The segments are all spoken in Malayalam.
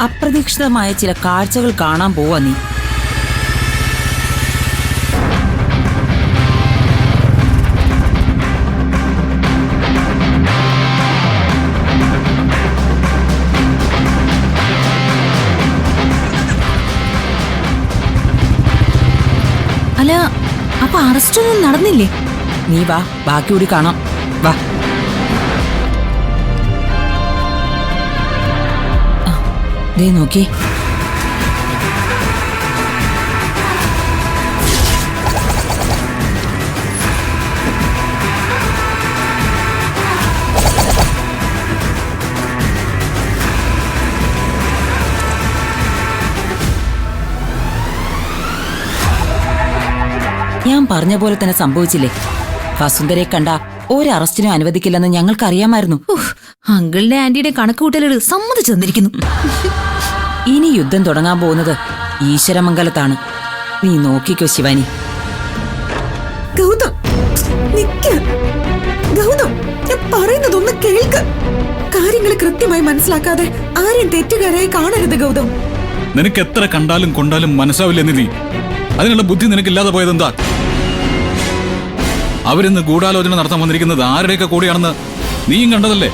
അപ്രതീക്ഷിതമായ ചില കാഴ്ചകൾ കാണാൻ പോവാ നീ. അല്ല, അപ്പൊ അറസ്റ്റൊന്നും നടന്നില്ലേ? നീ വാ, ബാക്കി കൂടി കാണാം. വാ. ദേ നോക്കി. ഞാൻ പറഞ്ഞ പോലെ തന്നെ സംഭവിച്ചില്ലേ? വസുന്ധരയെ കണ്ട ഒരു അറസ്റ്റിനും അനുവദിക്കില്ലെന്ന് ഞങ്ങൾക്കറിയാമായിരുന്നു. അങ്കിളിന്റെ ആന്റിയുടെ കണക്കുകൂട്ടലുകൾ സമ്മതിച്ചു തന്നിരിക്കുന്നു. ഇനി യുദ്ധം തുടങ്ങാൻ പോകുന്നത് ഈശ്വരമംഗലത്താണ്. നീ നോക്കിക്കോ ശിവാനി. ഗൗതം, നിക്ക്. ഗൗതം, ഞാൻ പറയുന്നതൊന്ന് കേൾക്ക്. കാര്യങ്ങൾ കൃത്യമായി മനസ്സിലാക്കാതെ ആരെയും തെറ്റുകാരായി കാണരുത് ഗൗതം. നിനക്ക് എത്ര കണ്ടാലും കൊണ്ടാലും മനസ്സാവില്ല നീ. അതിനുള്ള ബുദ്ധി നിനക്കില്ലാതെ പോയതെന്താ? അവരിന്ന് ഗൂഢാലോചന നടത്താൻ വന്നിരിക്കുന്നത് ആരുടെയൊക്കെ കൂടിയാണെന്ന് നീയും കണ്ടതല്ലേ?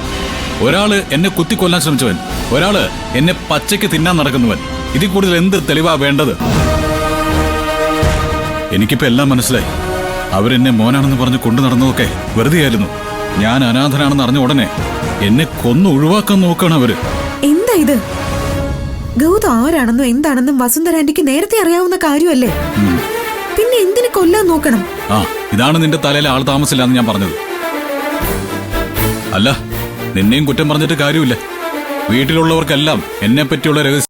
ഒരാള് എന്നെ കുത്തിക്കൊല്ലാൻ ശ്രമിച്ചവൻ, ഒരാള് എന്നെ പച്ചയ്ക്ക് തിന്നാൻ നടക്കുന്നവൻ. ഇതിൽ കൂടുതൽ എന്ത് തെളിവാ വേണ്ടത്? എനിക്കിപ്പോ എല്ലാം മനസ്സിലായി. അവരെന്നെ മോനാണെന്ന് പറഞ്ഞ് കൊണ്ടു നടന്നതൊക്കെ വെറുതെ ആയിരുന്നു. ഞാൻ അനാഥനാണെന്ന് അറിഞ്ഞ ഉടനെ എന്നെ കൊന്നു ഒഴിവാക്കാൻ നോക്കാണ് അവര്. എന്താ ഇത്? ഗൗതം ആരാണെന്നും എന്താണെന്നും വസുന്ധര ആന്റിക്ക് നേരത്തെ അറിയാവുന്ന കാര്യമല്ലേ? പിന്നെ എന്തിനു കൊല്ലാൻ നോക്കണം? ആ, ഇതാണ് നിന്റെ തലയിൽ ആൾ താമസില്ലാന്ന് ഞാൻ പറഞ്ഞത്. അല്ല, നിന്നെയും കുറ്റം പറഞ്ഞിട്ട് കാര്യമില്ല. വീട്ടിലുള്ളവർക്കെല്ലാം എന്നെ പറ്റിയുള്ള രഹസ്യം